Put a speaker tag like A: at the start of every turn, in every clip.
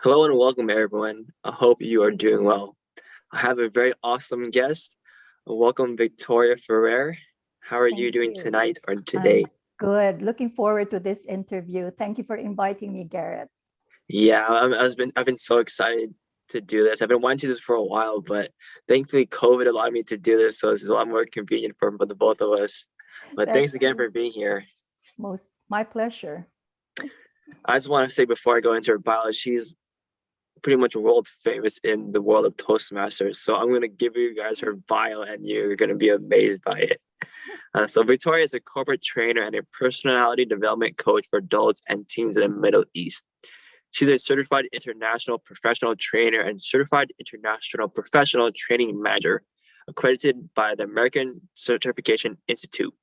A: Hello and welcome, everyone. I hope you are doing well. I have a very awesome guest. Welcome, Victoria Ferrer. How are you
B: Thank
A: doing
B: you.
A: tonight or
B: I'm
A: today?
B: good. Looking forward to this interview. Thank you for inviting me, Garrett.
A: Yeah, I've been so excited to do this. I've been wanting to do this for a while, but thankfully COVID allowed me to do this, so this is a lot more convenient for the both of us. But thanks
B: That's
A: again for being here.
B: most my pleasure.
A: I just want to say before I go into her bio, she's pretty much world famous in the world of Toastmasters. So I'm going to give you guys her bio, and you're going to be amazed by it. So Victoria is a corporate trainer and a personality development coach for adults and teens in the Middle East. She's a certified international professional trainer and certified international professional training manager, accredited by the American Certification Institute.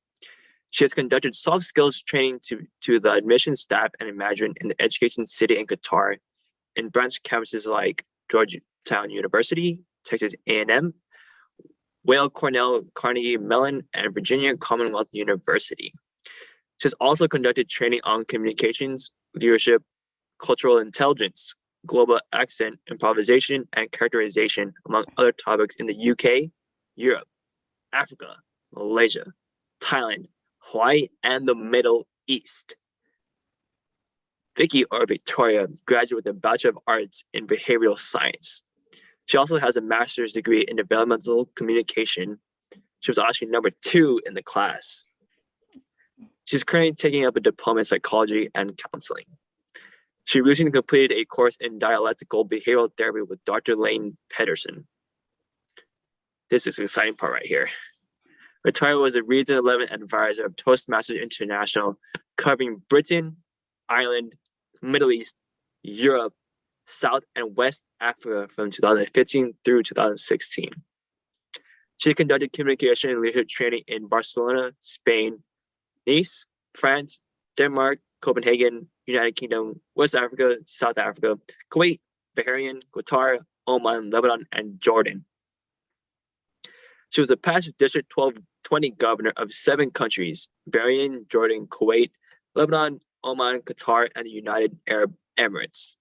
A: She has conducted soft skills training to the admissions staff and management in the education city in Qatar in branch campuses like Georgetown University, Texas A&M, Wale Cornell Carnegie Mellon, and Virginia Commonwealth University. She has also conducted training on communications, leadership, cultural intelligence, global accent, improvisation, and characterization, among other topics in the UK, Europe, Africa, Malaysia, Thailand, Hawaii, and the Middle East. Vicky or Victoria graduated with a Bachelor of Arts in Behavioral Science. She also has a master's degree in developmental communication. She was actually number 2 in the class. She's currently taking up a diploma in psychology and counseling. She recently completed a course in dialectical behavioral therapy with Dr. Lane Pedersen. This is the exciting part right here. Victoria was a Region 11 advisor of Toastmasters International, covering Britain, Ireland, Middle East, Europe, South and West Africa from 2015 through 2016. She conducted communication and leadership training in Barcelona, Spain, Nice, France, Denmark, Copenhagen, United Kingdom, West Africa, South Africa, Kuwait, Bahrain, Qatar, Oman, Lebanon, and Jordan. She was a past District 1220 governor of 7 countries: Bahrain, Jordan, Kuwait, Lebanon, Oman, Qatar, and the United Arab Emirates.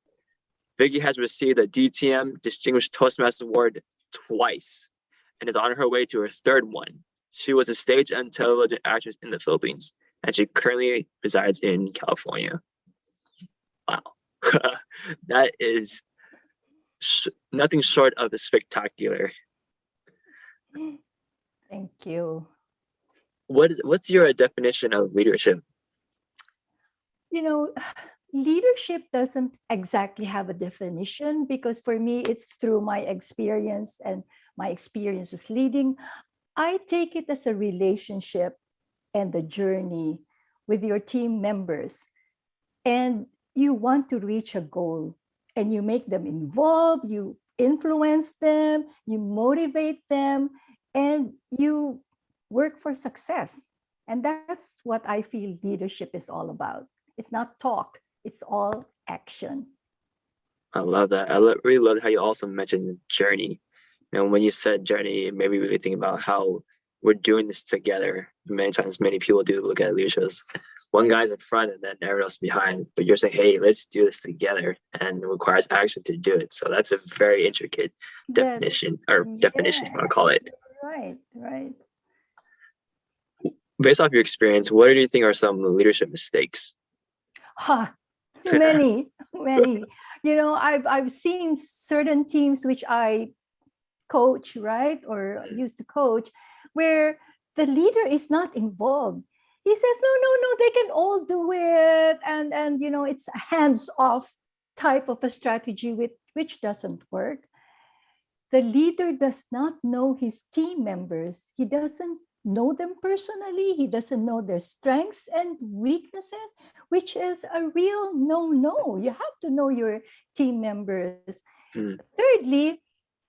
A: Vicky has received the DTM Distinguished Toastmaster Award twice and is on her way to her 3rd one. She was a stage and television actress in the Philippines, and she currently resides in California. Wow. That is nothing short of spectacular.
B: Thank you.
A: What's your definition of leadership?
B: You know, leadership doesn't exactly have a definition because for me, it's through my experience and my experiences leading. I take it as a relationship and the journey with your team members. And you want to reach a goal and you make them involved, you influence them, you motivate them, and you work for success. And that's what I feel leadership is all about. It's not talk, it's all action.
A: I love that. Really love how you also mentioned journey. When you said journey, it made me really think about how we're doing this together. Many times, many people do look at leadership as one guy's in front and then everyone else behind. But you're saying, hey, let's do this together, and it requires action to do it. So that's a very intricate
B: That,
A: definition,
B: yeah,
A: I'll call it.
B: right, right.
A: Based off your experience, what do you think are some leadership mistakes?
B: Ha, many, many. I've seen certain teams which I coach, right, or used to coach, where the leader is not involved. He says, no, no, no, they can all do it, and it's a hands-off type of a strategy which doesn't work. The leader does not know his team members. He doesn't know them personally. He doesn't know their strengths and weaknesses, which is a real no. You have to know your team members.
A: Mm.
B: Thirdly,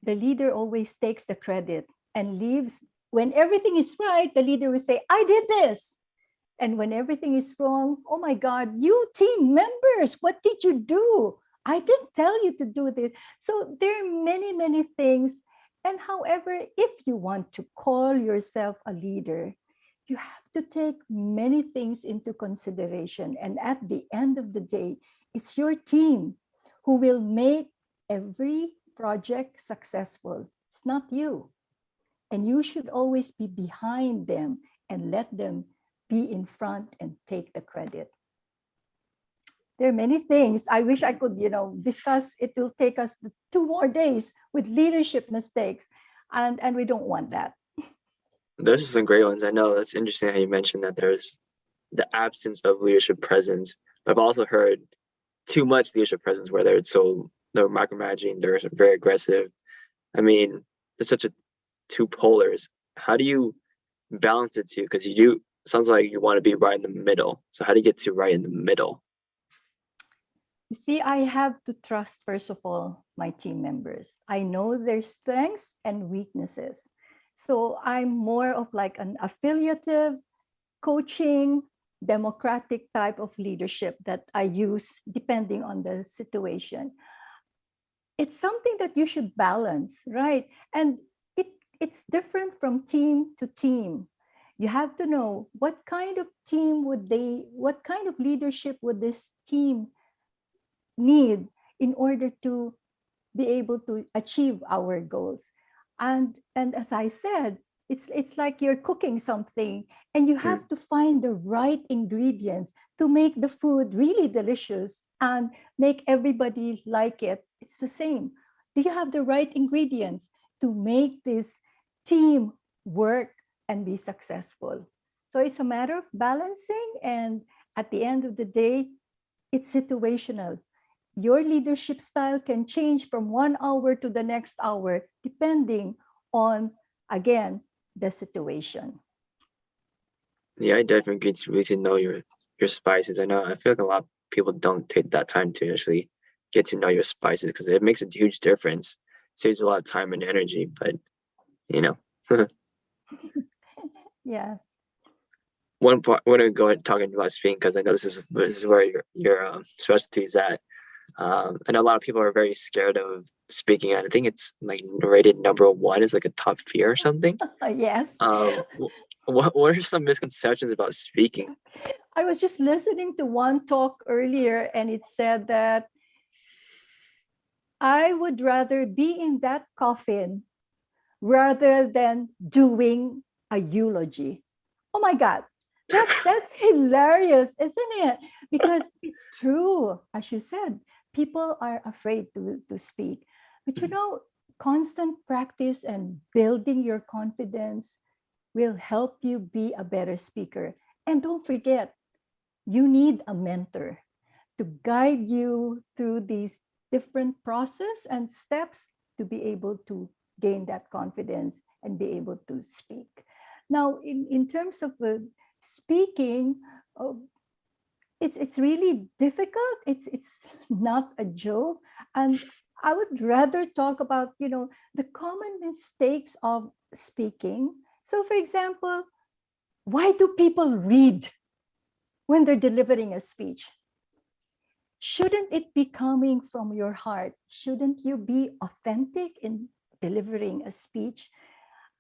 B: the leader always takes the credit and leaves. When everything is right, the leader will say, I did this. And when everything is wrong, oh my God, you team members, what did you do? I didn't tell you to do this. So there are many, many things. And however, if you want to call yourself a leader, you have to take many things into consideration. And at the end of the day, it's your team who will make every project successful. It's not you. And you should always be behind them and let them be in front and take the credit. There are many things I wish I could, discuss. It will take us 2 more days with leadership mistakes. And we don't want that.
A: Those are some great ones. I know that's interesting how you mentioned that there's the absence of leadership presence. I've also heard too much leadership presence where they're micromanaging, they're very aggressive. I mean, there's such a two polars. How do you balance it too? Because sounds like you want to be right in the middle. So how do you get to right in the middle?
B: You see, I have to trust, first of all, my team members. I know their strengths and weaknesses. So I'm more of like an affiliative, coaching, democratic type of leadership that I use depending on the situation. It's something that you should balance, right? And it's different from team to team. You have to know what kind of leadership would this team need in order to be able to achieve our goals. And as I said, it's like you're cooking something and you have to find the right ingredients to make the food really delicious and make everybody like it. It's the same. Do you have the right ingredients to make this team work and be successful? So it's a matter of balancing, and at the end of the day, it's situational. Your leadership style can change from 1 hour to the next hour, depending on, again, the situation.
A: Yeah, I definitely get to really know your spices. I feel like a lot of people don't take that time to actually get to know your spices because it makes a huge difference. Saves a lot of time and energy, but
B: Yes.
A: one part, I want to go and talking about speaking because I know this is where your specialty is at. I know a lot of people are very scared of speaking, and I think it's like rated #1 is like a top fear or something.
B: Yes.
A: What are some misconceptions about speaking?
B: I was just listening to one talk earlier, and it said that I would rather be in that coffin rather than doing a eulogy. Oh my God, that's hilarious, isn't it? Because it's true, as you said, people are afraid to speak. But constant practice and building your confidence will help you be a better speaker. And don't forget, you need a mentor to guide you through these different process and steps to be able to gain that confidence and be able to speak. Now, in terms of speaking, uh, it's really difficult. It's not a joke. And I would rather talk about, the common mistakes of speaking. So for example, why do people read when they're delivering a speech? Shouldn't it be coming from your heart? Shouldn't you be authentic in delivering a speech?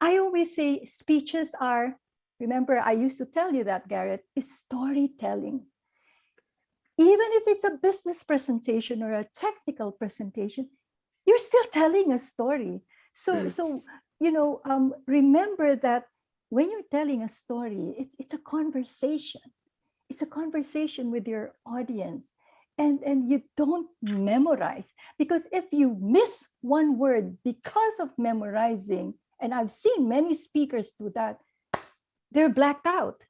B: I always say speeches are, remember, I used to tell you that, Garrett, is storytelling. Even if it's a business presentation or a technical presentation, you're still telling a story. So remember that when you're telling a story, it's a conversation. It's a conversation with your audience. And you don't memorize, because if you miss one word because of memorizing, and I've seen many speakers do that, they're blacked out.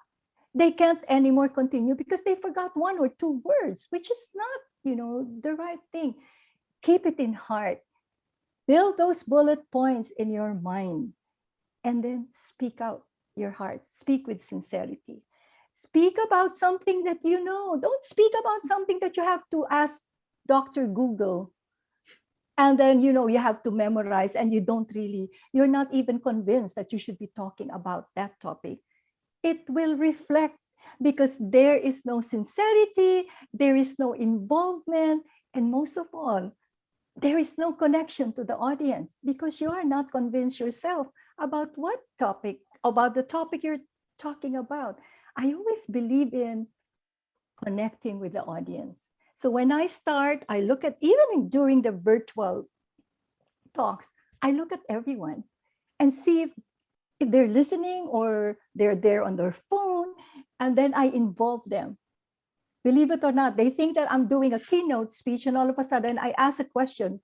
B: They can't anymore continue because they forgot 1 or 2 words, which is not, the right thing. Keep it in heart. Build those bullet points in your mind, and then speak out your heart. Speak with sincerity. Speak about something that you know. Don't speak about something that you have to ask Dr. Google. And then, you have to memorize, and you're not even convinced that you should be talking about that topic. It will reflect, because there is no sincerity, there is no involvement, and most of all, there is no connection to the audience because you are not convinced yourself about the topic you're talking about. I always believe in connecting with the audience. So when I start, I look at, even during the virtual talks, I look at everyone and see if they're listening or they're there on their phone, and then I involve them. Believe it or not, they think that I'm doing a keynote speech, and all of a sudden I ask a question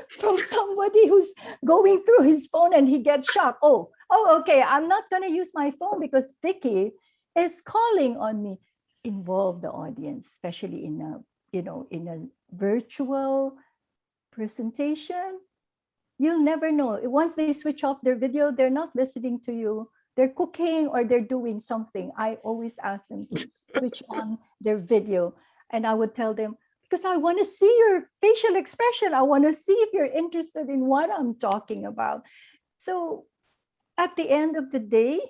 B: from somebody who's going through his phone, and he gets shocked. Okay, I'm not going to use my phone because Vicky is calling on me. Involve the audience, especially in a, in a virtual presentation. You'll never know. Once they switch off their video, they're not listening to you. They're cooking or they're doing something. I always ask them to switch on their video. And I would tell them, because I want to see your facial expression. I want to see if you're interested in what I'm talking about. So at the end of the day,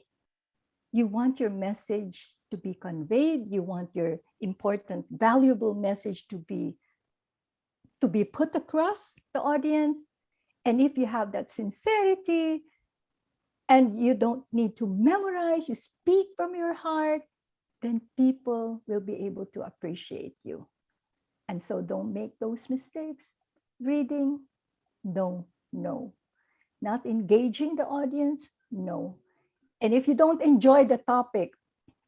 B: you want your message to be conveyed. You want your important, valuable message to be put across the audience. And if you have that sincerity and you don't need to memorize, you speak from your heart, then people will be able to appreciate you. And so don't make those mistakes. Reading, no. Not engaging the audience, no. And if you don't enjoy the topic,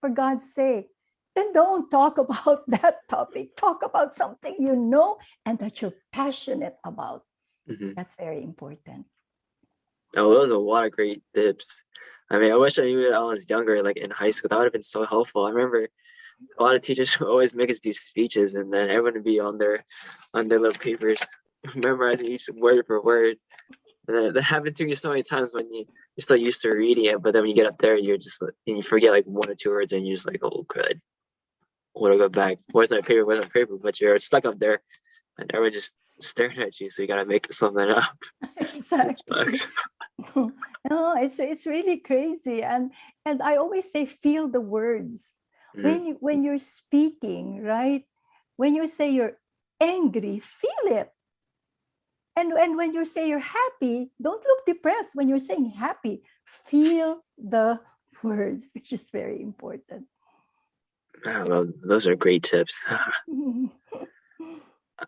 B: for God's sake, then don't talk about that topic. Talk about something you know and that you're passionate about.
A: Mhm.
B: That's very important.
A: Oh, those are a lot of great tips. I mean, I wish I knew it when I was younger, like in high school. That would have been so helpful. I remember a lot of teachers would always make us do speeches, and then everyone would be on their little papers, memorizing each word for word. And that happened to me so many times when you're still used to reading it, but then when you get up there, you're just and you forget like one or two words, and you're just like, oh, good. Want to go back? Where's my paper? Where's my paper? But you're stuck up there, and everyone just staring at you, so you gotta make something up. It
B: Exactly.
A: sucks.
B: No, it's really crazy. And I always say, feel the words.
A: Mm.
B: When you're speaking, right? When you say you're angry, feel it. And when you say you're happy, don't look depressed. When you're saying happy, feel the words, which is very important.
A: Well, those are great tips.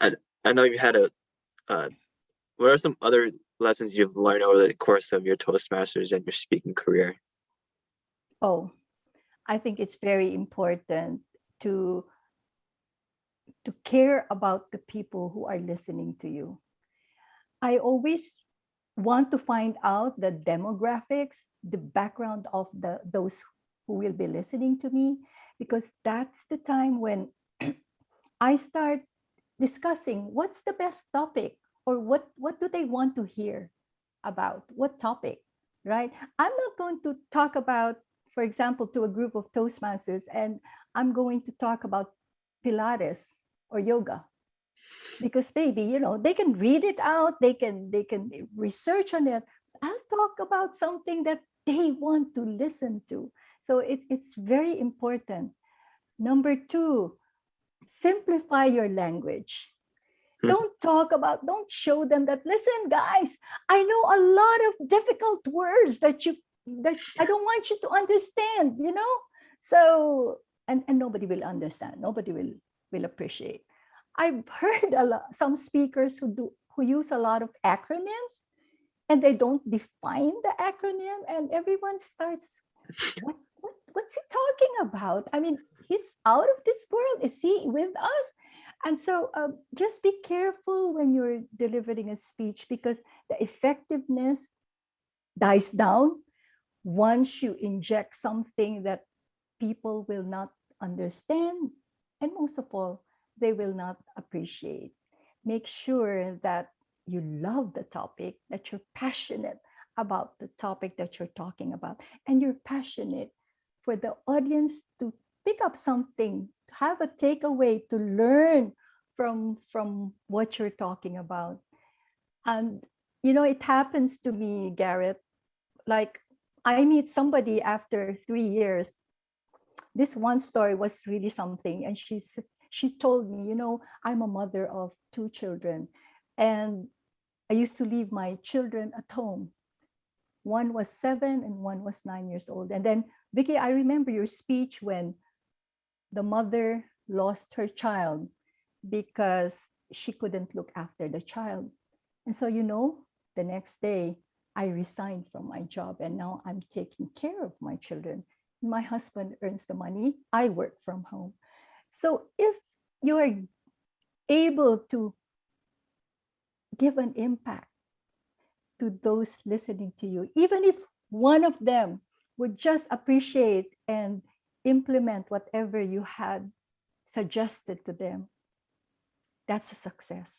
A: I, I know you had what are some other lessons you've learned over the course of your Toastmasters and your speaking career?
B: Oh, I think it's very important to care about the people who are listening to you. I always want to find out the demographics, the background of those who will be listening to me, because that's the time when I start discussing what's the best topic, or what do they want to hear about, what topic, right? I'm not going to talk about, for example, to a group of Toastmasters, and I'm going to talk about Pilates or yoga, because maybe they can read it out, they can research on it. I'll talk about something that they want to listen to. So it's very important. Number two, simplify your language.
A: Hmm.
B: Don't show them that, listen guys, I know a lot of difficult words that I don't want you to understand. So and nobody will understand, nobody will appreciate. I've heard some speakers who use a lot of acronyms, and they don't define the acronym, and everyone starts, what's he talking about? I mean, he's out of this world. Is he with us? And so just be careful when you're delivering a speech, because the effectiveness dies down once you inject something that people will not understand, and most of all, they will not appreciate. Make sure that you love the topic, that you're passionate about the topic that you're talking about, and you're passionate for the audience to pick up something, to have a takeaway, to learn from what you're talking about. And it happens to me, Garrett, like I meet somebody after 3 years. This one story was really something, and she told me, I'm a mother of two children, and I used to leave my children at home. One was 7 and one was 9 years old. And then, Vicky, I remember your speech when the mother lost her child, because she couldn't look after the child. And so, the next day I resigned from my job and now I'm taking care of my children. My husband earns the money. I work from home. So if you are able to give an impact to those listening to you, even if one of them would just appreciate and implement whatever you had suggested to them, that's a success.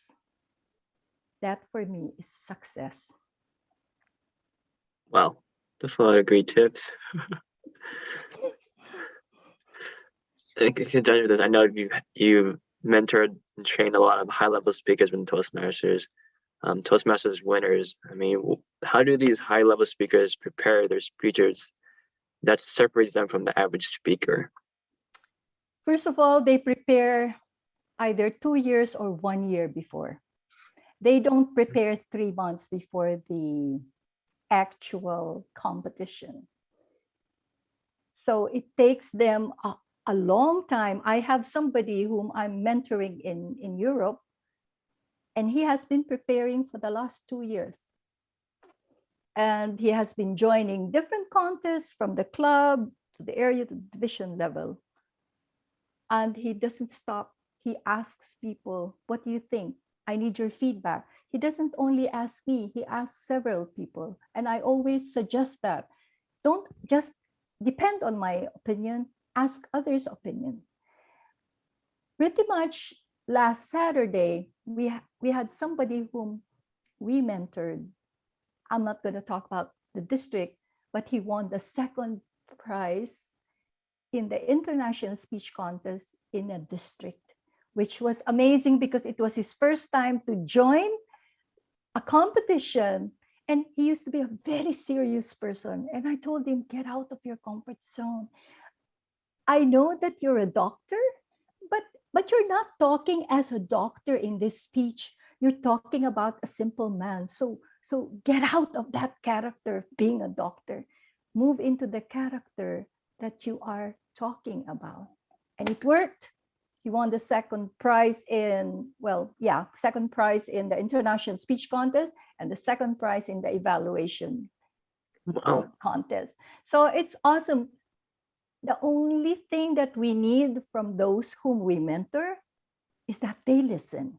B: That for me is success.
A: Wow, that's a lot of great tips. In conjunction with this, I know you mentored and trained a lot of high-level speakers in Toastmasters, Toastmasters winners. I mean, how do these high-level speakers prepare their speeches that separates them from the average speaker?
B: First of all, they prepare either 2 years or 1 year before. They don't prepare 3 months before the actual competition. So it takes them a long time. I have somebody whom I'm mentoring in Europe, and he has been preparing for the last 2 years. And he has been joining different contests from the club to the area to the division level. And he doesn't stop. He asks people, what do you think? I need your feedback. He doesn't only ask me, he asks several people. And I always suggest that. Don't just depend on my opinion, ask others' opinion. Pretty much last Saturday, we had somebody whom we mentored. I'm not going to talk about the district, but he won the second prize in the international speech contest in a district, which was amazing because it was his first time to join a competition. And he used to be a very serious person. And I told him, get out of your comfort zone. I know that you're a doctor, but you're not talking as a doctor in this speech. You're talking about a simple man. So get out of that character of being a doctor. Move into the character that you are talking about. And it worked. He won the second prize second prize in the international speech contest and the second prize in the evaluation contest. So it's awesome. The only thing that we need from those whom we mentor is that they listen.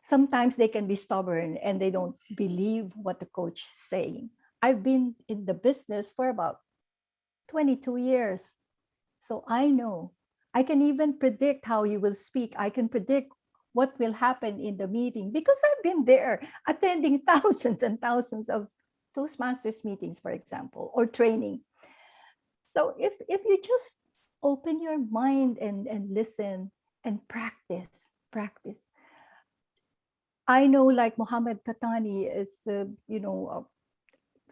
B: Sometimes they can be stubborn and they don't believe what the coach is saying. I've been in the business for about 22 years. So I know. I can even predict how you will speak. I can predict what will happen in the meeting because I've been there attending thousands and thousands of Toastmasters meetings, for example, or training. So if you just open your mind and listen and practice. I know like Mohammed Katani is,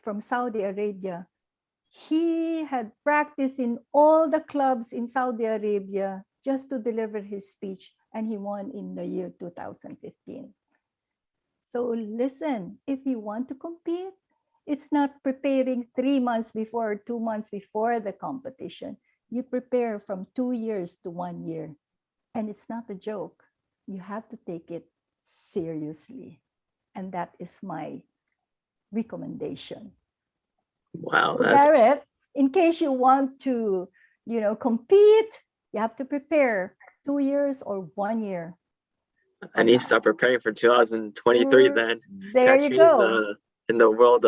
B: from Saudi Arabia. He had practiced in all the clubs in Saudi Arabia just to deliver his speech, and he won in the year 2015. So listen, if you want to compete, it's not preparing 3 months before or 2 months before the competition. You prepare from 2 years to 1 year. And it's not a joke. You have to take it seriously. And that is my recommendation.
A: Wow.
B: So Garrett, in case you want to, compete, you have to prepare 2 years or 1 year.
A: I need to start preparing for 2023 then.
B: There you go.
A: In the world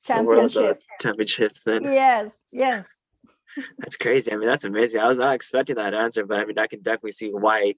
B: Championship.
A: Championships then.
B: Yes.
A: That's crazy. I mean, that's amazing. I was not expecting that answer, but I mean, I can definitely see why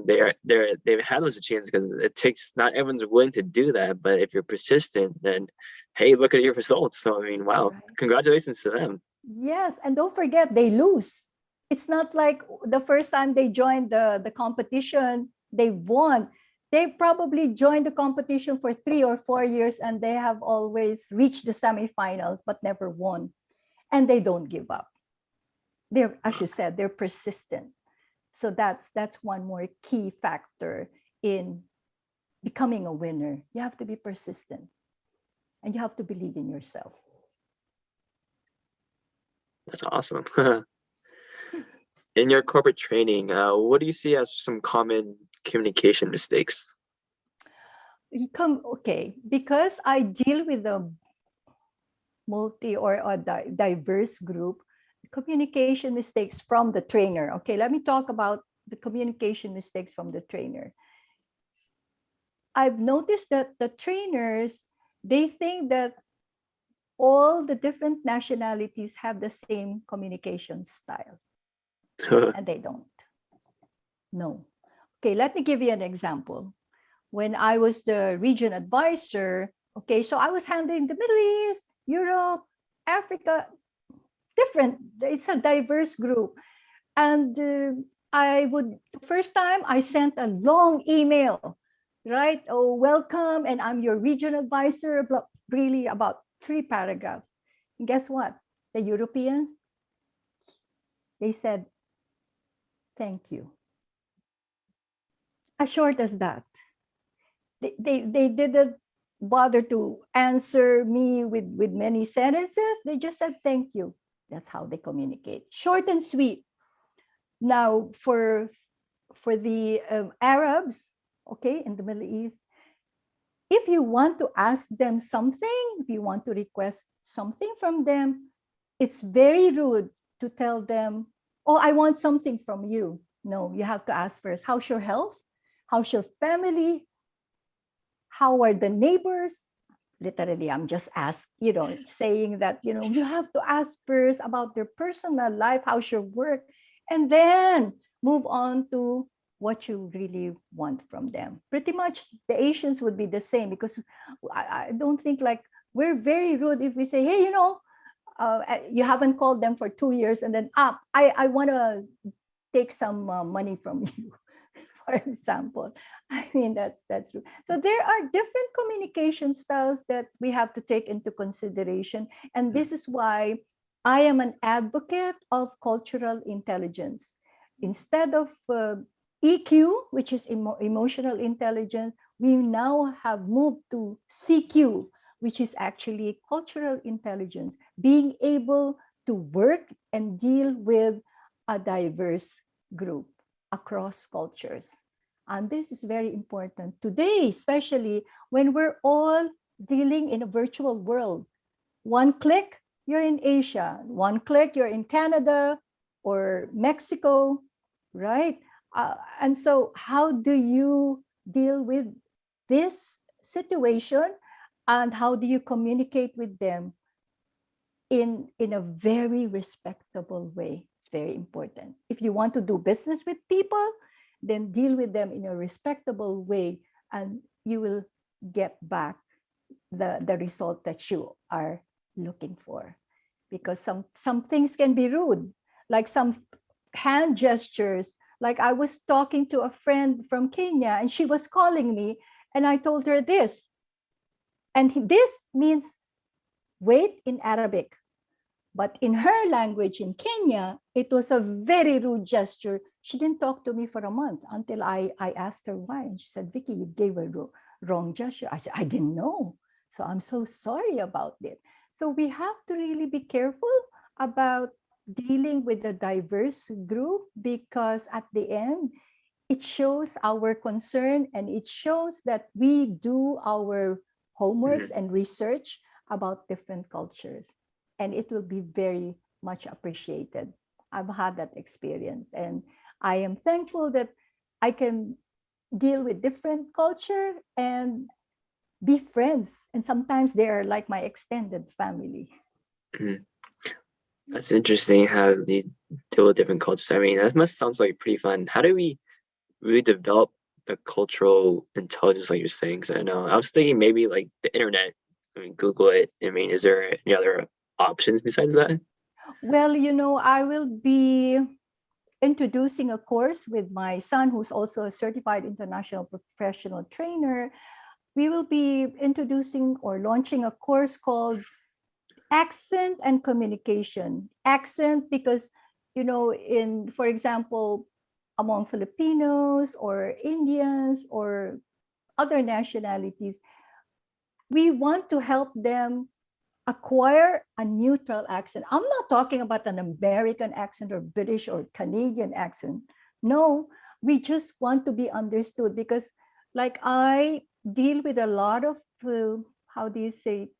A: they've had those achievements, because it takes, not everyone's willing to do that, but if you're persistent, then hey, look at your results. So I mean, wow, right. Congratulations to them.
B: Yes, and don't forget, they lose. It's not like the first time they joined the competition, they won. They probably joined the competition for 3 or 4 years and they have always reached the semifinals but never won. And they don't give up. They're, as you said, they're persistent. So that's one more key factor in becoming a winner. You have to be persistent and you have to believe in yourself.
A: That's awesome. In your corporate training, what do you see as some common communication mistakes?
B: Okay, because I deal with a multi or a diverse group, communication mistakes from the trainer. Okay, let me talk about the communication mistakes from the trainer. I've noticed that the trainers, they think that all the different nationalities have the same communication style, and they don't. No. Okay, let me give you an example. When I was the region advisor, okay, so I was handling the Middle East, Europe, Africa, different. It's a diverse group. And I would, first time I sent a long email, right? Oh, welcome, and I'm your region advisor, really about 3 paragraphs. And guess what? The Europeans, they said, thank you. As short as that. They didn't bother to answer me with many sentences. They just said thank you. That's how they communicate. Short and sweet. Now, for the Arabs, okay, in the Middle East, if you want to ask them something, if you want to request something from them, it's very rude to tell them, oh, I want something from you. No, you have to ask first, how's your health? How's your family? How are the neighbors? Literally, I'm just saying that, you have to ask first about their personal life, how's your work, and then move on to what you really want from them. Pretty much the Asians would be the same, because I don't think, like, we're very rude if we say, hey, you haven't called them for 2 years, and then I want to take some money from you, for example. I mean, that's true. So there are different communication styles that we have to take into consideration. And this is why I am an advocate of cultural intelligence. Instead of EQ, which is emotional intelligence, we now have moved to CQ, which is actually cultural intelligence, being able to work and deal with a diverse group across cultures. And this is very important today, especially when we're all dealing in a virtual world. One click, you're in Asia. One click, you're in Canada or Mexico, right? And so how do you deal with this situation, and how do you communicate with them in a very respectable way? It's very important. If you want to do business with people, then deal with them in a respectable way, and you will get back the result that you are looking for. Because some things can be rude, like some hand gestures. Like, I was talking to a friend from Kenya, and she was calling me, and I told her this. And this means wait in Arabic. But in her language in Kenya, it was a very rude gesture. She didn't talk to me for a month until I asked her why. And she said, Vicky, you gave a wrong gesture. I said, I didn't know. So I'm so sorry about it. So we have to really be careful about dealing with a diverse group, because at the end, it shows our concern, and it shows that we do our homeworks and research about different cultures. And it will be very much appreciated. I've had that experience, and I am thankful that I can deal with different culture and be friends. And sometimes they are like my extended family.
A: Mhm. That's interesting how you deal with different cultures. I mean, that must sounds like pretty fun. How do we really develop the cultural intelligence, like you're saying? Because I know I was thinking maybe like the internet. I mean, Google it. I mean, is there any other options besides that?
B: Well, I will be introducing a course with my son, who's also a certified international professional trainer. We will be introducing or launching a course called Accent and Communication. Accent because, for example, among Filipinos or Indians or other nationalities, we want to help them acquire a neutral accent. I'm not talking about an American accent or British or Canadian accent. No, we just want to be understood because, like, I deal with a lot of, how do you say,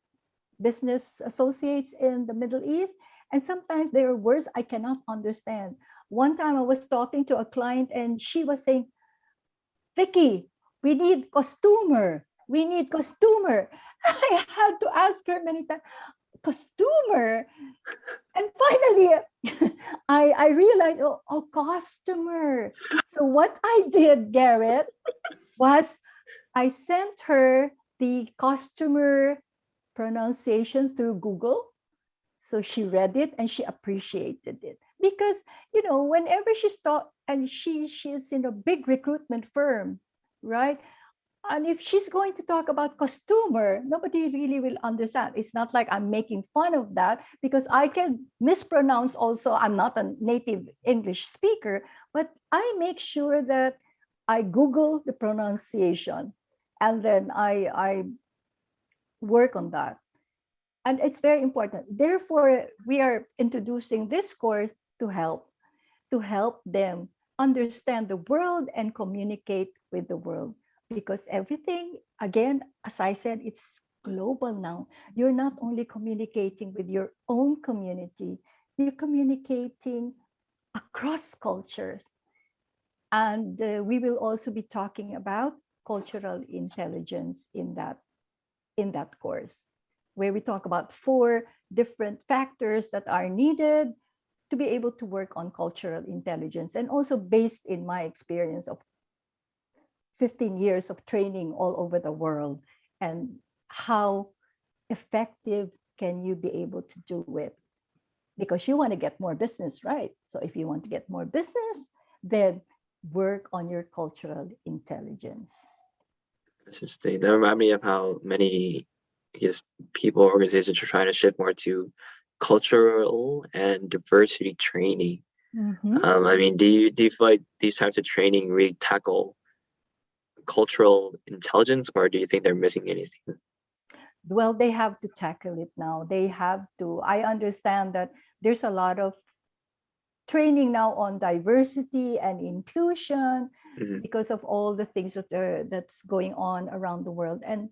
B: business associates in the Middle East. And sometimes there are words I cannot understand. One time I was talking to a client and she was saying, Vicky, we need costumer. We need costumer. I had to ask her many times, costumer. And finally, I realized, customer. So what I did, Garrett, was I sent her the costumer pronunciation through Google. So she read it and she appreciated it. Because, whenever she's taught, and she's in a big recruitment firm, right? And if she's going to talk about costumer, nobody really will understand. It's not like I'm making fun of that because I can mispronounce also. I'm not a native English speaker, but I make sure that I Google the pronunciation and then I work on that. And it's very important. Therefore, we are introducing this course to help them understand the world and communicate with the world. Because everything, again, as I said, it's global now. You're not only communicating with your own community, you're communicating across cultures. And we will also be talking about cultural intelligence in that course, where we talk about 4 different factors that are needed to be able to work on cultural intelligence, and also based in my experience of 15 years of training all over the world, and how effective can you be able to do it? Because you want to get more business, right? So if you want to get more business, then work on your cultural intelligence.
A: That's interesting. That reminds me of how many, I guess, people, organizations are trying to shift more to cultural and diversity training.
B: Mm-hmm.
A: I mean, do you feel like these types of training really tackle cultural intelligence, or do you think they're missing anything?
B: Well, they have to tackle it now. They have to. I understand that there's a lot of training now on diversity and inclusion
A: Mhm.
B: because of all the things that's going on around the world. And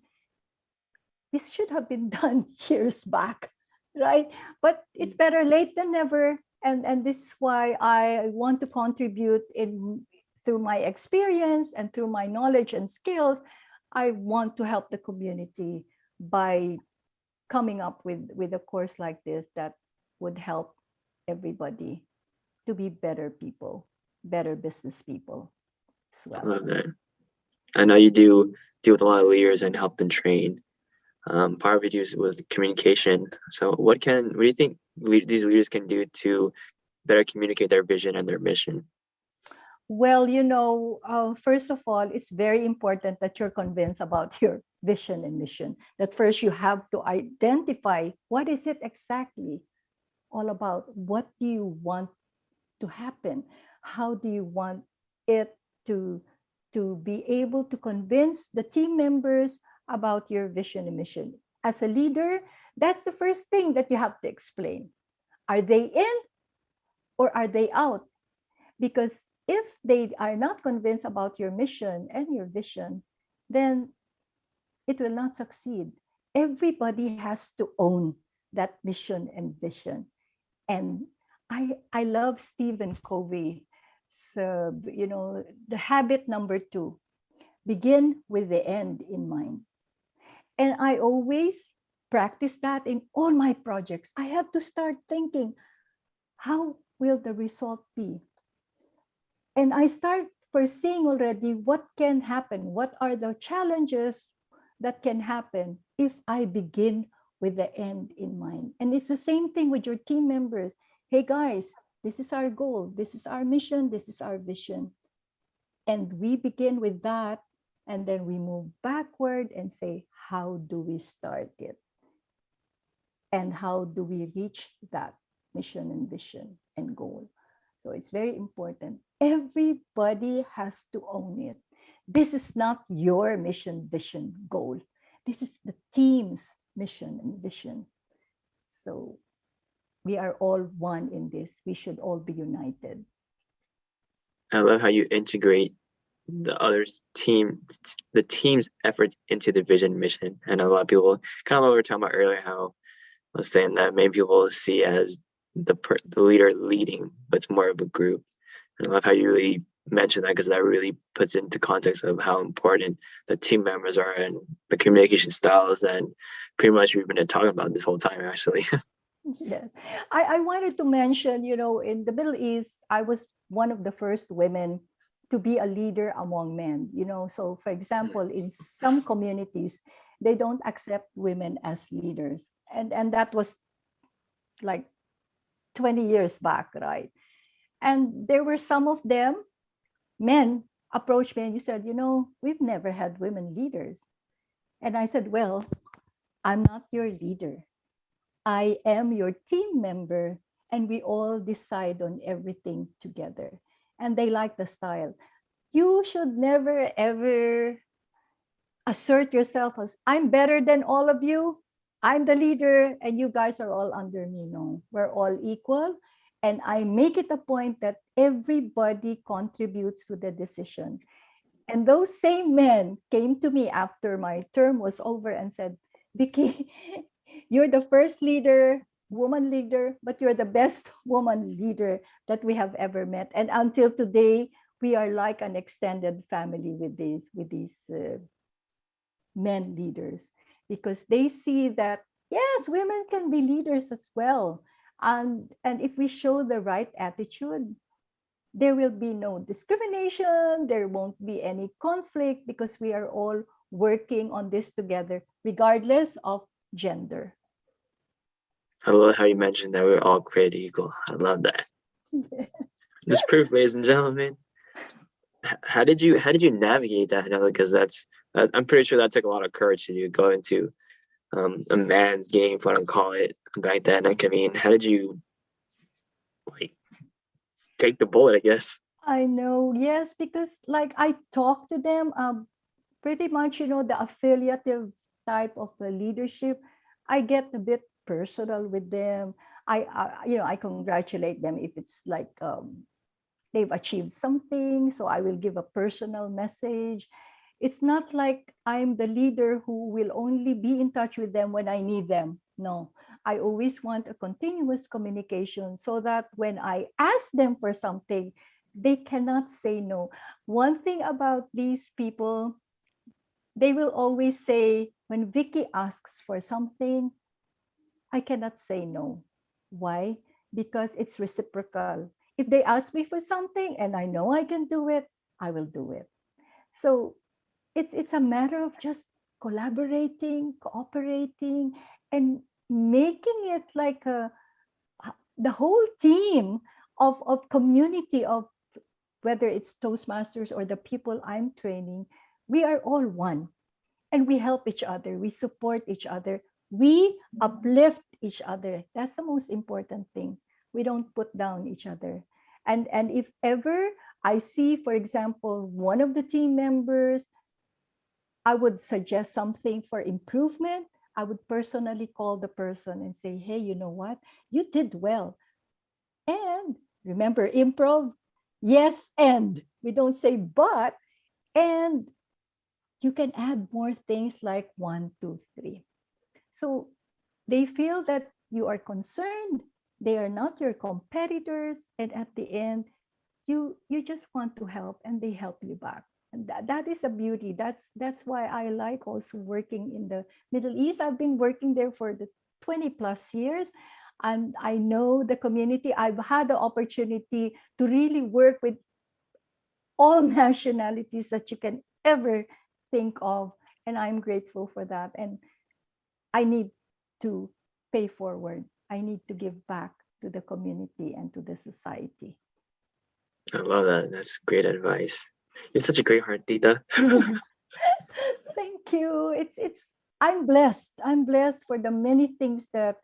B: this should have been done years back, right? But it's better late than never. And this is why I want to contribute through my experience and through my knowledge and skills. I want to help the community by coming up with a course like this that would help everybody to be better people, better business people as
A: I
B: well.
A: love that. I know you do deal with a lot of leaders and help them train. Part of it was communication. So what do you think these leaders can do to better communicate their vision and their mission?
B: Well, first of all, it's very important that you're convinced about your vision and mission. That first you have to identify what is it exactly all about? What do you want to happen? How do you want it to, to be able to convince the team members about your vision and mission? As a leader, that's the first thing that you have to explain. Are they in or are they out? Because if they are not convinced about your mission and your vision, then it will not succeed. Everybody has to own that mission and vision. And I love Stephen Covey. So, the habit number 2, begin with the end in mind. And I always practice that in all my projects. I have to start thinking, how will the result be? And I start foreseeing already what can happen. What are the challenges that can happen if I begin with the end in mind? And it's the same thing with your team members. Hey guys, this is our goal. This is our mission. This is our vision. And we begin with that. And then we move backward and say, how do we start it? And how do we reach that mission and vision and goal? So it's very important. Everybody has to own it. This is not your mission, vision, goal. This is the team's mission and vision. So we are all one in this. We should all be united.
A: I love how you integrate the team's efforts into the vision mission. And a lot of people, kind of what we were talking about earlier, how I was saying that many people see as the leader leading, but it's more of a group. And I love how you really mentioned that, because that really puts into context of how important the team members are and the communication styles, and pretty much we've been talking about this whole time, actually.
B: Yes. I wanted to mention, in the Middle East, I was one of the first women to be a leader among men. So for example, in some communities, they don't accept women as leaders. And that was like 20 years back, right? And there were some of them, men, approached me and you said, we've never had women leaders. And I said, well, I'm not your leader. I am your team member, and we all decide on everything together. And they like the style. You should never, ever assert yourself as I'm better than all of you. I'm the leader, and you guys are all under me. No, we're all equal. And I make it a point that everybody contributes to the decision. And those same men came to me after my term was over and said, Vicky, you're the first woman leader, but you're the best woman leader that we have ever met. And until today, we are like an extended family with these men leaders, because they see that, yes, women can be leaders as well. And if we show the right attitude, there will be no discrimination, there won't be any conflict, because we are all working on this together, regardless of gender.
A: I love how you mentioned that we're all created equal. I love that. This proof, ladies and gentlemen. How did you navigate that? Because I'm pretty sure that took a lot of courage to do, go into a man's game, if I don't call it back then. Like, I mean, how did you like take the bullet, I guess?
B: I know, yes, because like I talk to them, pretty much, the affiliative type of the leadership, I get a bit personal with them. I congratulate them if it's like they've achieved something. So I will give a personal message. It's not like I'm the leader who will only be in touch with them when I need them. No, I always want a continuous communication so that when I ask them for something, they cannot say no. One thing about these people, they will always say, when Vicky asks for something, I cannot say no. Why? Because it's reciprocal. If they ask me for something and I know I can do it, I will do it. So it's a matter of just collaborating, cooperating, and making it like the whole team of community, of whether it's Toastmasters or the people I'm training, we are all one. And we help each other, we support each other, we uplift each other. That's the most important thing. We don't put down each other. And if ever I see, for example, one of the team members, I would suggest something for improvement, I would personally call the person and say, hey, you know what? You did well. And remember, improv, yes, and we don't say but, and you can add more things like 1, 2, 3. So they feel that you are concerned, they are not your competitors, and at the end, you just want to help and they help you back. And that is a beauty. That's why I like also working in the Middle East. I've been working there for the 20 plus years, and I know the community. I've had the opportunity to really work with all nationalities that you can ever think of, and I'm grateful for that. And I need to pay forward. I need to give back to the community and to the society.
A: I love that. That's great advice. You're such a great heart, Tita.
B: Thank you. It's I'm blessed. I'm blessed for the many things that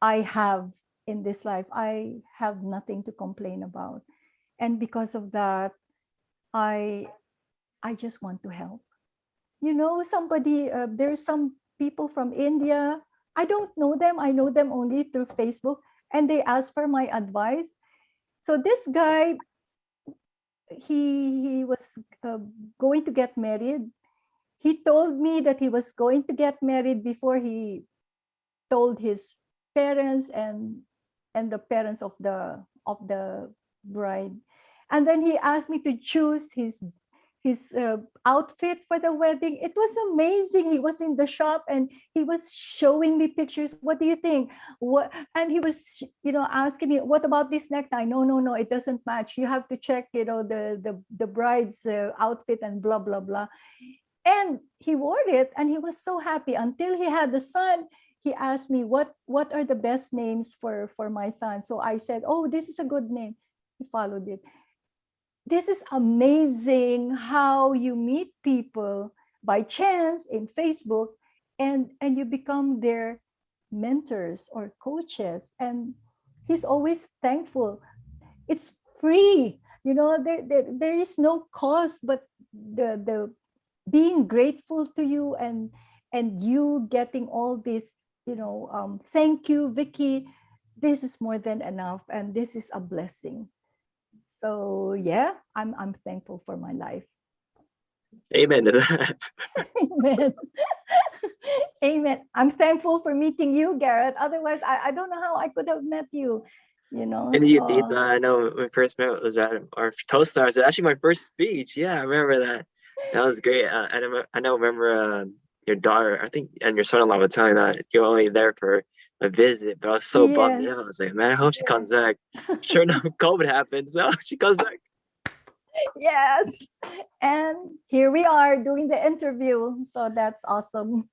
B: I have in this life. I have nothing to complain about. And because of that, I just want to help. Somebody, there's some people from India I don't know them. I know them only through Facebook, and they ask for my advice. So this guy, he was uh, going to get married. He told me that he was going to get married before he told his parents and the parents of the bride. And then he asked me to choose his outfit for the wedding. It was amazing. He was in the shop and he was showing me pictures. What do you think? What? And he was, asking me, what about this necktie? No, no, no, it doesn't match. You have to check, the bride's outfit and blah blah blah. And he wore it and he was so happy until he had the son. He asked me what are the best names for my son. So I said, oh, this is a good name. He followed it. This is amazing how you meet people by chance in Facebook, and you become their mentors or coaches, and he's always thankful. It's free, there is no cost, but the being grateful to you, and you getting all this, thank you, Vicky. This is more than enough, and this is a blessing. So yeah, I'm thankful for my life.
A: Amen to that.
B: Amen. Amen. I'm thankful for meeting you, Garrett. Otherwise, I don't know how I could have met you.
A: And you did.
B: So
A: I know when we first met was at our Toastmasters. Actually, my first speech. Yeah, I remember that. That was great. I know. Remember your daughter. I think, and your son-in-law were telling that you're only there for a visit. But I was so bummed.
B: yeah,
A: I was like, man, I hope she
B: yeah.
A: comes back. Sure enough, COVID happens. So she comes back.
B: Yes. And here we are doing the interview. So that's awesome.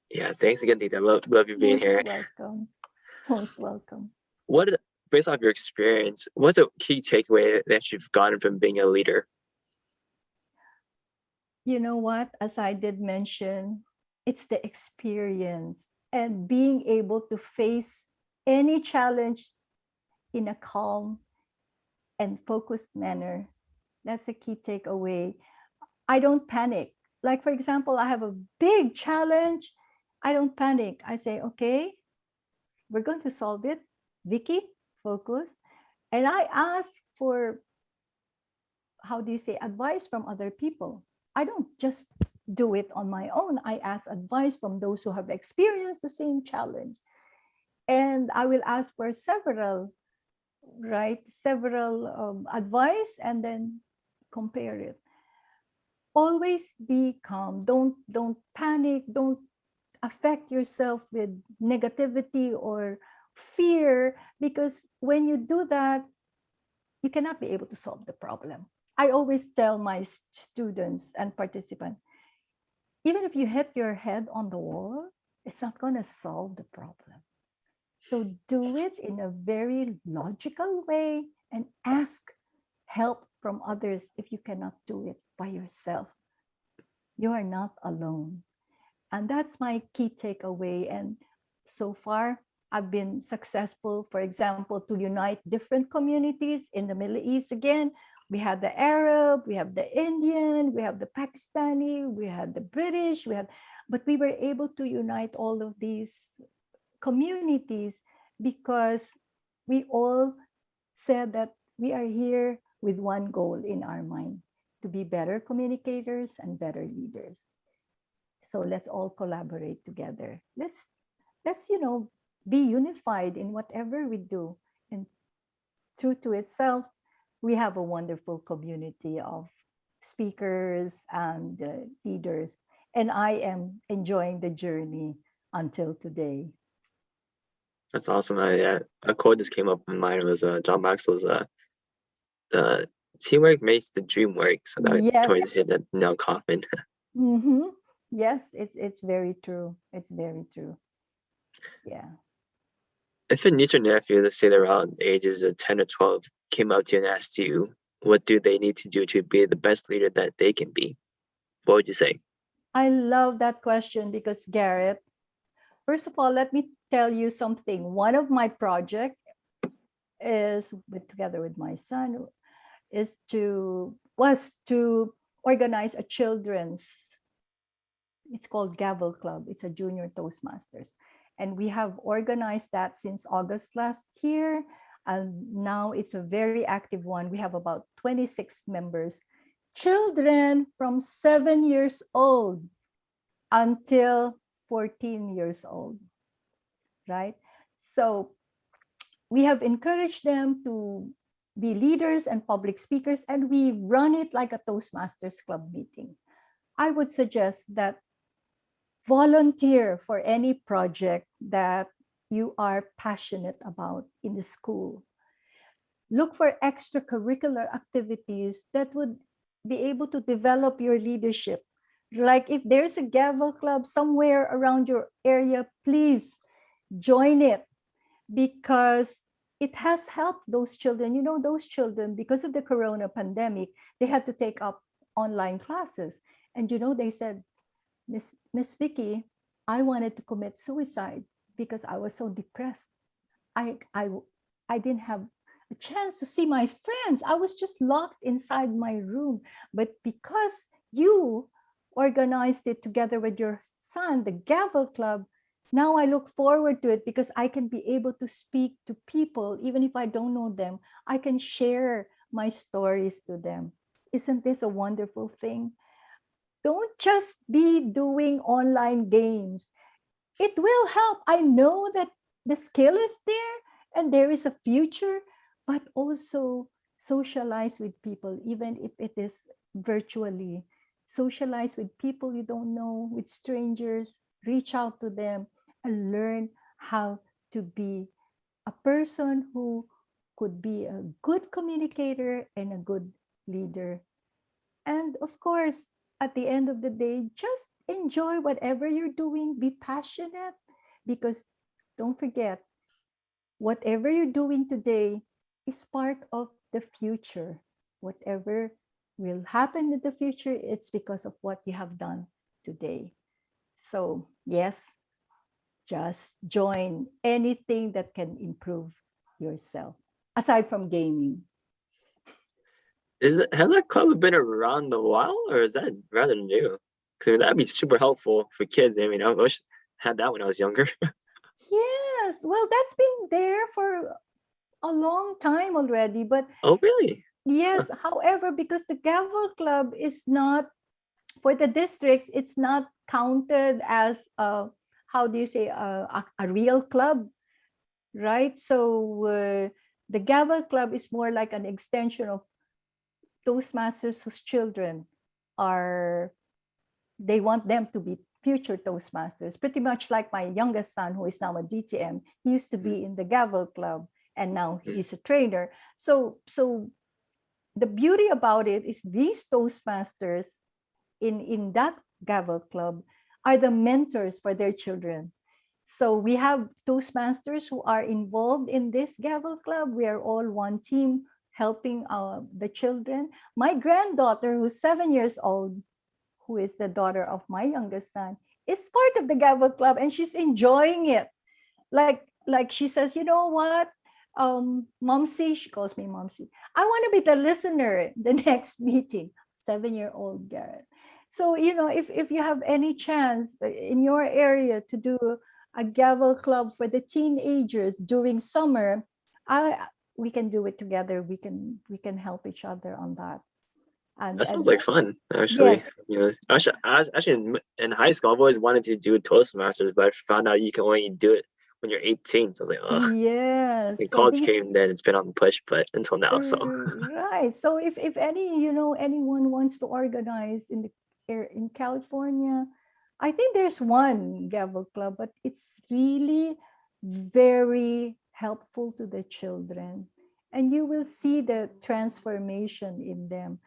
A: Yeah. Thanks again, Tita. Love you being
B: Most
A: here.
B: welcome. Most welcome.
A: What, based off your experience, what's a key takeaway that you've gotten from being a leader?
B: You know what? As I did mention, it's the experience and being able to face any challenge in a calm and focused manner. That's a key takeaway. I don't panic. Like, for example, I have a big challenge. I don't panic. I say, okay, we're going to solve it. Vicky, focus. And I ask for, how do you say, advice from other people. I don't just do it on my own. I ask advice from those who have experienced the same challenge. And I will ask for several, right? Several advice and then compare it. Always be calm. Don't panic. Don't affect yourself with negativity or fear, because when you do that, you cannot be able to solve the problem. I always tell my students and participants, even if you hit your head on the wall, it's not going to solve the problem. So do it in a very logical way and ask help from others if you cannot do it by yourself. You are not alone. And that's my key takeaway. And so far, I've been successful, for example, to unite different communities in the Middle East. Again, we had the Arab, we have the Indian, we have the Pakistani, we had the British, but we were able to unite all of these communities because we all said that we are here with one goal in our mind, to be better communicators and better leaders. So let's all collaborate together. Let's be unified in whatever we do. And true to itself, we have a wonderful community of speakers and leaders. And I am enjoying the journey until today.
A: That's awesome. Yeah, a quote just came up in mind. It was John Maxwell's the teamwork makes the dream work. So that
B: Yes.
A: totally hit the nail coffin.
B: Mm-hmm. Yes, it's very true. It's very true. Yeah.
A: If a niece or nephew, let's say they're around the ages of 10 or 12, came up to you and asked you, what do they need to do to be the best leader that they can be? What would you say?
B: I love that question because, Garrett, first of all, let me tell you something. One of my projects is together with my son was to organize a children's, it's called Gavel Club. It's a junior Toastmasters. And we have organized that since August last year. And now it's a very active one. We have about 26 members, children from 7 years old until 14 years old, right? So we have encouraged them to be leaders and public speakers, and we run it like a Toastmasters Club meeting. I would suggest that volunteer for any project that you are passionate about in the school. Look for extracurricular activities that would be able to develop your leadership. Like if there's a gavel club somewhere around your area, please join it, because it has helped those children. You know, those children, because of the corona pandemic, they had to take up online classes. And you know, they said, Miss Vicky, I wanted to commit suicide because I was so depressed. I, I, I didn't have a chance to see my friends. I was just locked inside my room. But because you organized it together with your son, the Gavel Club, now I look forward to it because I can be able to speak to people, even if I don't know them. I can share my stories to them. Isn't this a wonderful thing? Don't just be doing online games. It will help. I know that the skill is there and there is a future, but also socialize with people, even if it is virtually. Socialize with people you don't know, with strangers, reach out to them and learn how to be a person who could be a good communicator and a good leader. And of course, at the end of the day, just enjoy whatever you're doing, be passionate, because don't forget, whatever you're doing today is part of the future. Whatever will happen in the future, it's because of what you have done today. So, yes, just join anything that can improve yourself, aside from gaming.
A: Has that club been around a while, or is that rather new? Because I mean, that'd be super helpful for kids. I mean, I wish I had that when I was younger.
B: Yes, well, that's been there for a long time already. But
A: Oh, really?
B: yes, however, because the Gavel Club is not, for the districts, it's not counted as a, how do you say, a real club, right? So the Gavel Club is more like an extension of Toastmasters whose children are, they want them to be future Toastmasters, pretty much like my youngest son, who is now a DTM. He used to be in the Gavel Club and now he's a trainer. So the beauty about it is these Toastmasters in that Gavel Club are the mentors for their children. So we have Toastmasters who are involved in this Gavel Club. We are all one team helping the children. My granddaughter, who's 7 years old, who is the daughter of my youngest son, is part of the Gavel Club and she's enjoying it. Like she says, you know what? Momsy, she calls me Momsy. I want to be the listener the next meeting. 7-year-old Garrett. So, you know, if you have any chance in your area to do a Gavel Club for the teenagers during summer, I we can do it together. We can help each other on that.
A: That sounds
B: And
A: like fun, actually.
B: yes,
A: You know, actually in high school, I've always wanted to do Toastmasters, but I found out you can only do it when you're 18. So I was like, ugh. When
B: yes. So
A: college
B: these
A: came, then it's been on the push, but until now, so
B: right. So if any, you know, anyone wants to organize in the in California, I think there's one Gavel Club, but it's really very helpful to the children. And you will see the transformation in them.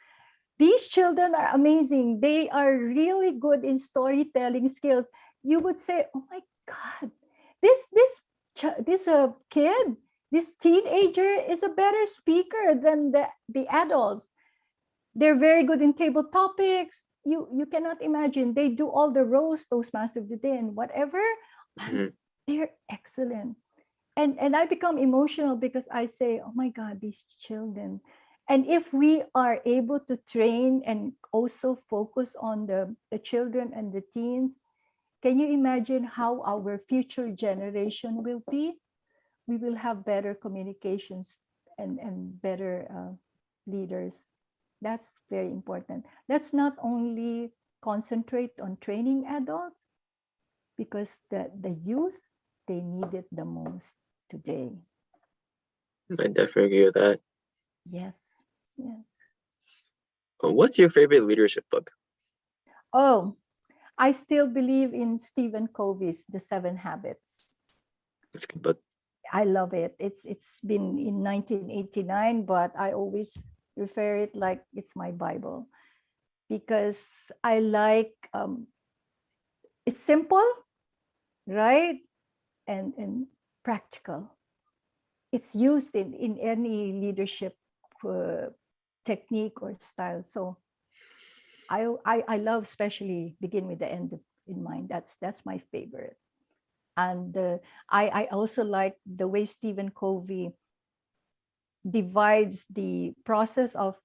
B: These children are amazing. They are really good in storytelling skills. You would say, "Oh my God, this kid, this teenager is a better speaker than the adults. They're very good in table topics. You cannot imagine. They do all the roles, Toastmaster of the day and whatever, and
A: mhm.
B: they're excellent." And I become emotional because I say, "Oh my God, these children." And if we are able to train and also focus on the children and the teens, Can you imagine how our future generation will be? We will have better communications and better leaders. That's very important. Let's not only concentrate on training adults, because the youth, they need it the most today.
A: I definitely agree with that.
B: Yes, yes.
A: What's your favorite leadership book?
B: Oh, I still believe in Stephen Covey's The Seven Habits.
A: It's a good book.
B: I love it. It's been in 1989, but I always refer it like it's my Bible, because I like it's simple, right? And practical. It's used in any leadership technique or style. So I love, especially Begin with the End in Mind. That's my favorite. And I also like the way Stephen Covey divides the process of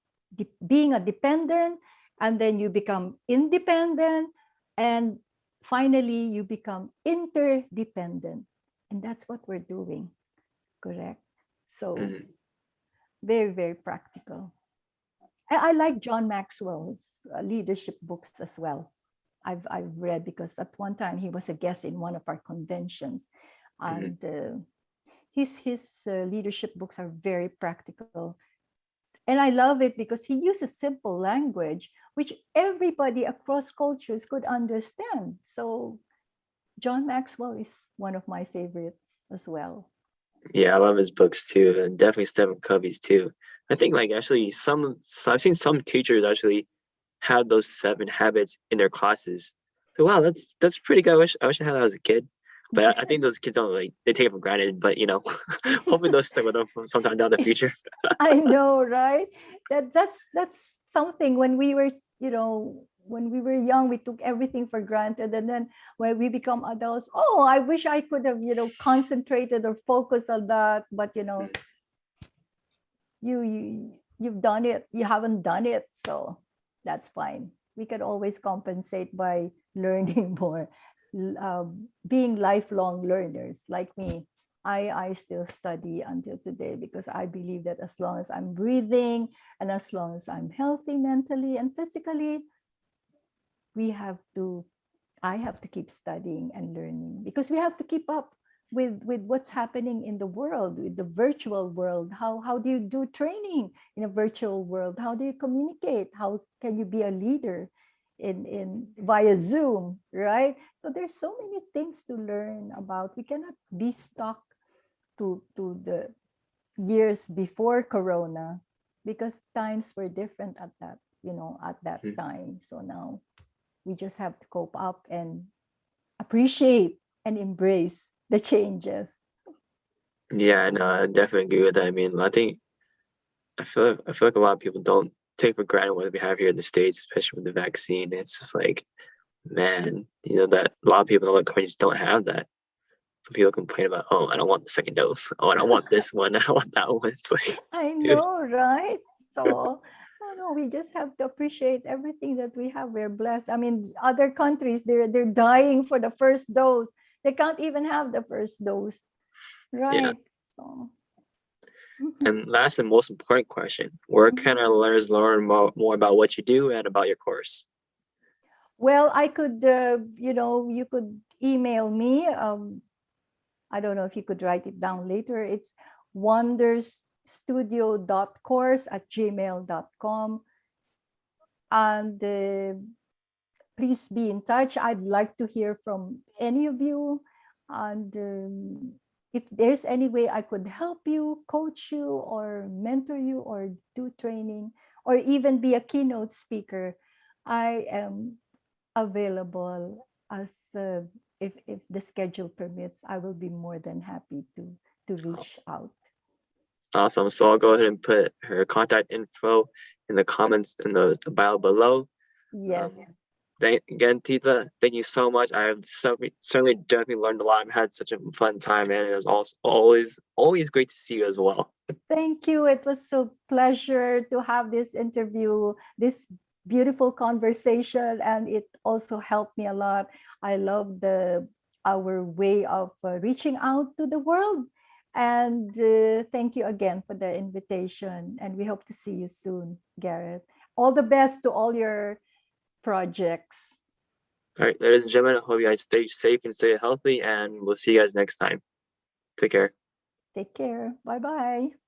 B: being a dependent, and then you become independent, and finally you become interdependent. And that's what we're doing, correct? So
A: Mhm.
B: very, very practical. I like John Maxwell's leadership books as well. I've read, because at one time he was a guest in one of our conventions,
A: Mhm.
B: and his leadership books are very practical, and I love it because he uses simple language which everybody across cultures could understand. So John Maxwell is one of my favorites as well.
A: Yeah, I love his books too, and definitely Stephen Covey's too. I think like actually I've seen some teachers actually have those 7 habits in their classes. So wow, that's pretty good. I wish I had that as a kid. But I think those kids don't like they take it for granted. But hopefully they'll stick with them from sometime down the future.
B: I know, right? That's something. When we were, when we were young, we took everything for granted, and then when we become adults, oh, I wish I could have, concentrated or focused on that. But you've done it. You haven't done it, so that's fine. We can always compensate by learning more, being lifelong learners like me. I still study until today, because I believe that as long as I'm breathing and as long as I'm healthy mentally and physically, we have to I have to keep studying and learning, because we have to keep up with what's happening in the world, with the virtual world. How do you do training in a virtual world? How do you communicate? How can you be a leader in via Zoom, right? So there's so many things to learn about. We cannot be stuck to the years before Corona, because times were different at that time. So now we just have to cope up and appreciate and embrace the changes.
A: Yeah, no, I definitely agree with that. I mean, I feel like a lot of people don't take for granted what we have here in the States, especially with the vaccine. It's just like, man, that a lot of people in other countries don't have that. People complain about, oh, I don't want the second dose. Oh, I don't want this one. I don't want that one. It's like,
B: I
A: dude.
B: know, right? So, no, we just have to appreciate everything that we have. We're blessed. I mean, other countries, they're dying for the first dose. They can't even have the first dose,
A: Yeah.
B: right? So,
A: And last and most important question, where can our learners learn more about what you do and about your course?
B: well, I could, you could email me. I don't know if you could write it down later. It's wondersstudio.course@gmail.com. And please be in touch. I'd like to hear from any of you. And if there's any way I could help you, coach you, or mentor you, or do training, or even be a keynote speaker, I am available. As if the schedule permits, I will be more than happy to reach out.
A: Awesome. So I'll go ahead and put her contact info in the comments in the bio below.
B: Yes.
A: Again, Tita, thank you so much. I have certainly definitely learned a lot. I've had such a fun time, and it was also always great to see you as well.
B: Thank you. It was so pleasure to have this interview, this beautiful conversation, and it also helped me a lot. I love our way of reaching out to the world. And thank you again for the invitation. And we hope to see you soon, Garrett. All the best to all your projects.
A: All right, ladies and gentlemen, I hope you guys stay safe and stay healthy, and we'll see you guys next time. Take care.
B: Take care. Bye bye.